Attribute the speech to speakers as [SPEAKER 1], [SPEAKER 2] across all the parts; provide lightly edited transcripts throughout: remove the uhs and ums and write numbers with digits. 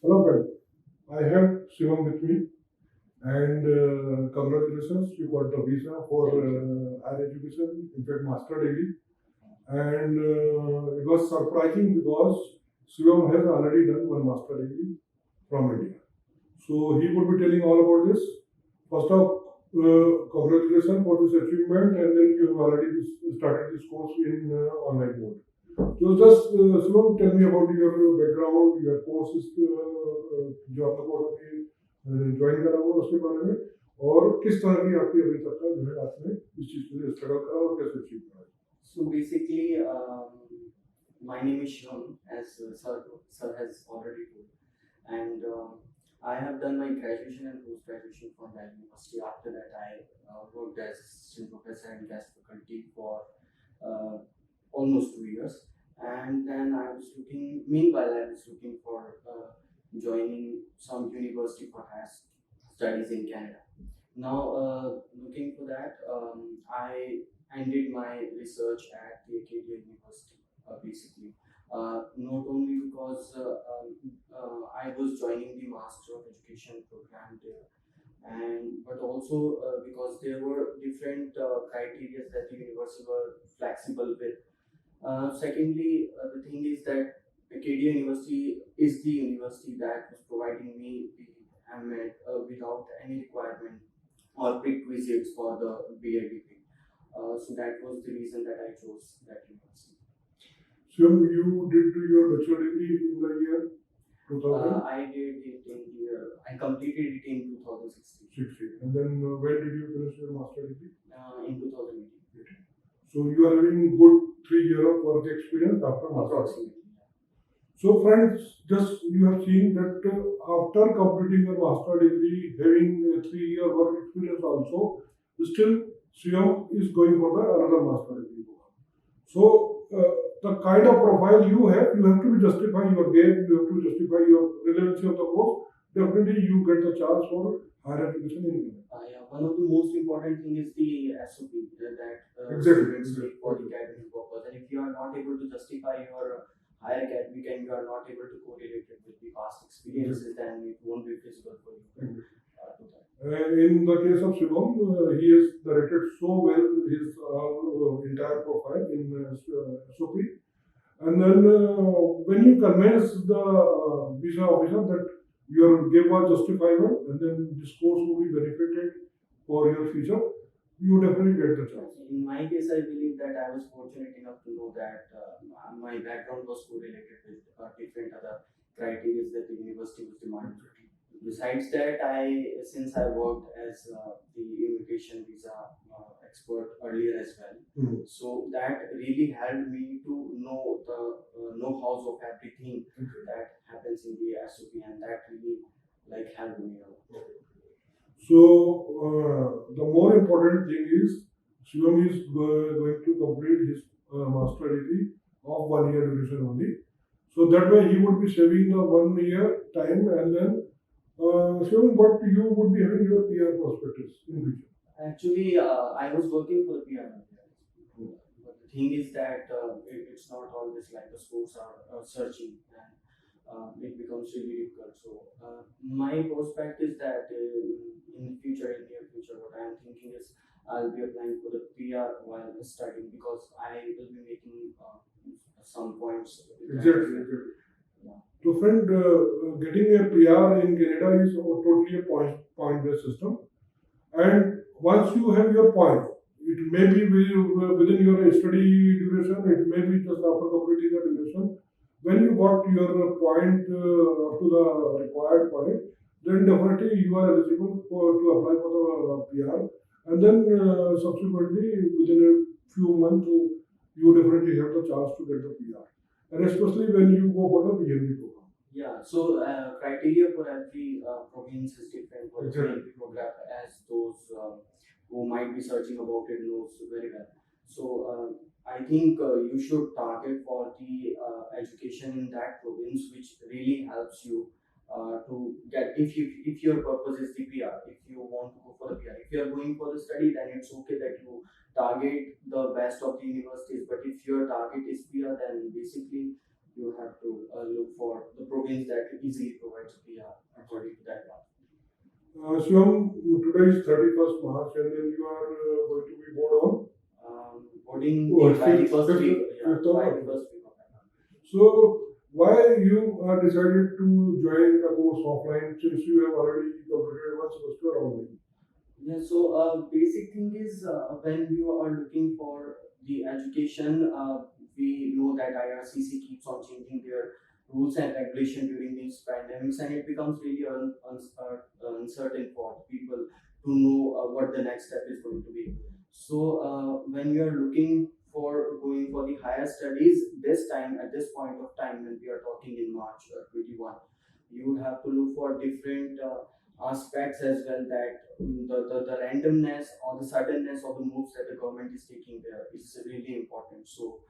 [SPEAKER 1] Hello friend, I have Shivam with me and congratulations, you got the visa for higher education, in fact master degree, and it was surprising because Shivam has already done one master degree from India. So he would be telling all about this. First off, congratulations for this achievement and then you have already started this course in online mode. So just Shivam, tell me about your background, your courses, जो आपने course अभी join करा हुआ उसके बारे में और किस तरह की आपकी अभी तक का जो है आपने इस चीज के लिए स्ट्रगल करा और कैसे अचीव करा.
[SPEAKER 2] So basically, my name is Shivam, as sir has already told, and I have done my graduation and post graduation from that university. After that, I worked as assistant professor and guest faculty for uh, almost 2 years, and then I was looking. Meanwhile, I was looking for joining some university for higher studies in Canada. Now, looking for that, I did my research at the Acadia University, basically. Not only because I was joining the Master of Education program there, and but also because there were different criteria that the university were flexible with. Secondly, the thing is that Acadia University is the university that was providing me the MA without any requirement or prerequisites for the BA degree. So that was the reason that I chose that university.
[SPEAKER 1] Shivam, you did your bachelor degree in the year 2000?
[SPEAKER 2] I did it in the year, I completed it in 2016.
[SPEAKER 1] 16. And then when did you finish your master degree?
[SPEAKER 2] In 2018.
[SPEAKER 1] So you are having good 3 years of work experience after master.
[SPEAKER 2] Approximately.
[SPEAKER 1] So friends, just you have seen that after completing a master degree, having a 3 year work experience also, still Shivam is going for the another master degree. So the kind of profile you have to be justify your game, you have to justify your relevancy of the course. Definitely you get the chance for higher education in India.
[SPEAKER 2] Yeah, one of the most important thing is the SOP that
[SPEAKER 1] Exactly.
[SPEAKER 2] students take for the academic purpose. And if you are not able to justify your higher academic and you are not able to correlate it with the past experiences, then it won't be feasible for you to do that.
[SPEAKER 1] In the case of Shivam, he has directed so well his entire profile in SOP. And then when you convince the visa officer that your game was justifiable and then this course will be benefited for your future, you definitely get the chance.
[SPEAKER 2] In my case, I believe that I was fortunate enough to know that my background was correlated with different other criteria that the university was demanding. Besides that, since I worked as the immigration visa expert earlier as well, so that really helped me to know the know-hows of everything that happens in the SOP, and that really helped me out.
[SPEAKER 1] So the more important thing is Shivam is going to complete his master degree of 1 year duration only. So that way he would be saving the 1 year time and then Shivam, but you would be having your PR prospectus in future.
[SPEAKER 2] Actually, I was working for the PR. But the thing is that it's not always like the schools are searching and it becomes really difficult. So my prospect is that in future, in near future, what I am thinking is I'll be applying for the PR while studying because I will be making some points.
[SPEAKER 1] Exactly. So friend, getting a PR in Canada is totally a point-based system. And once you have your point, it may be within your study duration, it may be just after completing the duration. When you got your point up to the required point, then definitely you are eligible to apply for the PR. And then subsequently, within a few months, you definitely have the chance to get the PR. And especially when you go for the PhD program.
[SPEAKER 2] Yeah, so criteria for every province is different for the PhD program, as those who might be searching about it knows very well. So I think you should target for the education in that province, which really helps you to get. If your purpose is the PR, if you want to go for the PR, if you are going for the study, then it's okay that you target the best of the universities. But if your target is PR, then basically you have to look for the province that easily provides PR according to that one.
[SPEAKER 1] Shivam, today is 31st March and then you are going to be board on?
[SPEAKER 2] Boarding
[SPEAKER 1] Oh,
[SPEAKER 2] by the
[SPEAKER 1] fifth-
[SPEAKER 2] first
[SPEAKER 1] fifth-
[SPEAKER 2] week,
[SPEAKER 1] fifth of
[SPEAKER 2] by the
[SPEAKER 1] April.
[SPEAKER 2] first week of that month.
[SPEAKER 1] So, why you decided to join the course offline since you have already completed one semester online?
[SPEAKER 2] Yeah, so basic thing is when you are looking for the education, we know that IRCC keeps on changing their rules and regulation during these pandemics, and it becomes really uncertain for people to know what the next step is going to be. So when you are looking for going for the higher studies, this time at this point of time when we are talking in March 21, you would have to look for different aspects as well, that the randomness or the suddenness of the moves that the government is taking there is really important. So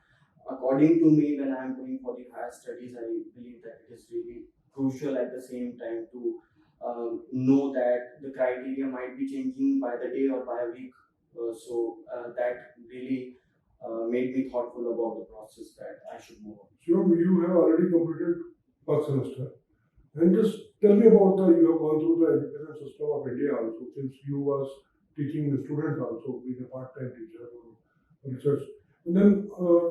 [SPEAKER 2] according to me, when I am going for the higher studies, I believe that it is really crucial at the same time to know that the criteria might be changing by the day or by a week. That really made me thoughtful about the process that I should move on.
[SPEAKER 1] Shivam, you have already completed first semester. And just tell me about you have gone through the education system of India also, since you was teaching the students also, being a part-time teacher or research. And then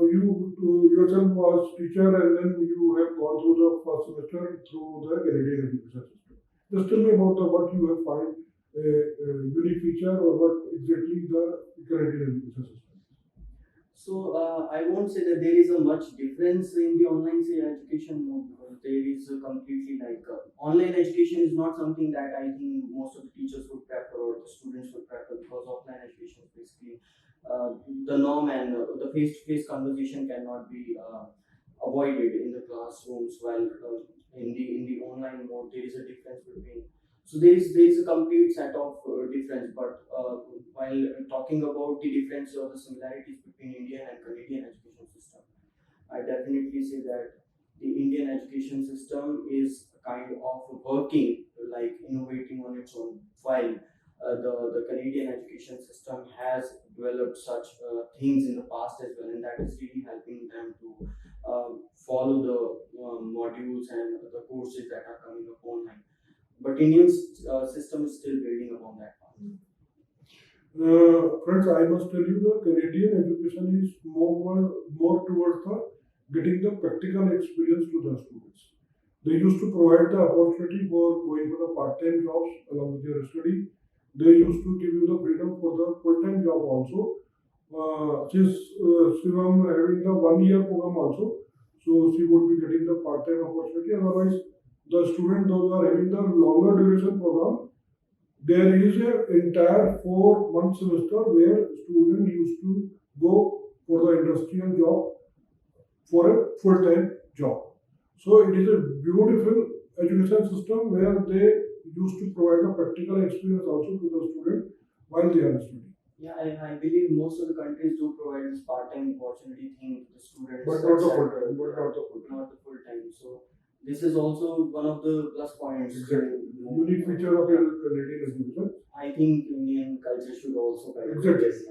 [SPEAKER 1] you yourself was teacher and then you have gone through the first semester through the Canadian education system. Just tell me about what you have find a unique feature or what exactly the Canadian education system.
[SPEAKER 2] So I won't say that there is a much difference in the online say education mode, because there is a completely online education is not something that I think most of the teachers would prefer or the students would prefer, because offline education is basically the norm, and the face-to-face conversation cannot be avoided in the classrooms, while in the online mode there is a difference between. So there is a complete set of difference, but while talking about the difference or the similarities between Indian and Canadian education system, I definitely say that the Indian education system is kind of working, like innovating on its own, while the Canadian education system has developed such things in the past as well, and that is really helping them to follow the modules and the courses that are coming up online. But Indian system is still building upon that part.
[SPEAKER 1] Friends, I must tell you the Canadian education is more towards the getting the practical experience to the students. They used to provide the opportunity for going for the part-time jobs along with your study. They used to give you the freedom for the full-time job also. Since Shivam having the 1 year program also, so she would be getting the part-time opportunity. Otherwise, the student those are having the longer duration program, there is an entire 4 month semester where student used to go for the industrial job for a full-time job. So it is a beautiful education system where they used to provide a practical experience also to the student while they are studying.
[SPEAKER 2] Yeah, I believe most of the countries do provide this part-time opportunity thing to the students.
[SPEAKER 1] But not the
[SPEAKER 2] except,
[SPEAKER 1] full-time, but not the full-time.
[SPEAKER 2] Not the full-time. So this is also one of the plus points.
[SPEAKER 1] Exactly.
[SPEAKER 2] to know.
[SPEAKER 1] Unique feature of your Canadian education.
[SPEAKER 2] I think Indian culture should also benefit
[SPEAKER 1] Exactly.
[SPEAKER 2] this.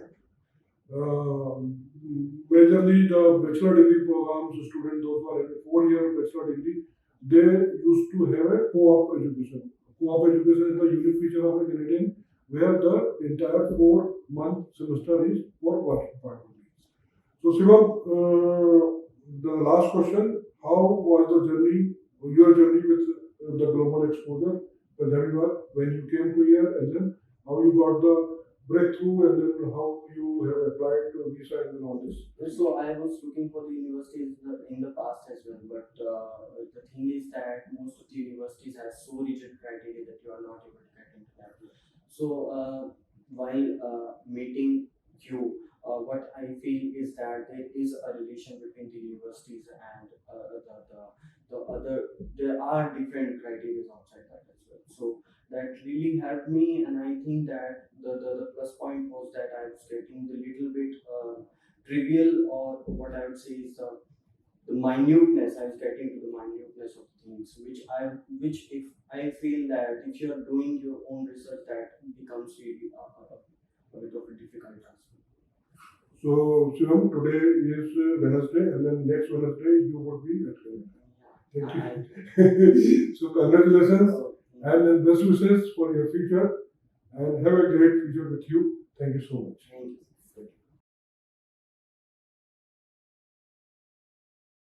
[SPEAKER 1] Majorly the bachelor degree programs, students those who are having 4 year bachelor degree, they used to have a co-op education. Co-op education is the unique feature of a Canadian, where the entire 4 month semester is for working part. So Shivam, the last question: how was the journey, your journey with the global exposure, the journey was when you came to here, and then how you got the breakthrough, and then how you have applied to visa and all this?
[SPEAKER 2] So I was looking for the universities in the past as well, but the thing is that most of the universities have so rigid criteria that you are not able to get into that. So while meeting you, what I feel is that there is a relation between the universities and the other. There are different criteria outside that as well. So that really helped me, and I think that the plus point was that I was getting the little bit trivial, or what I would say is the minuteness. I was getting to the minuteness of things, which if I feel that if you are doing your own research, that becomes really a bit of a difficult task.
[SPEAKER 1] So Shivam, today is Wednesday, and then next Wednesday you would be at Calcutta. Thank you. So congratulations and best wishes for your future, and have a great future with you. Thank you so much.
[SPEAKER 2] Thank you.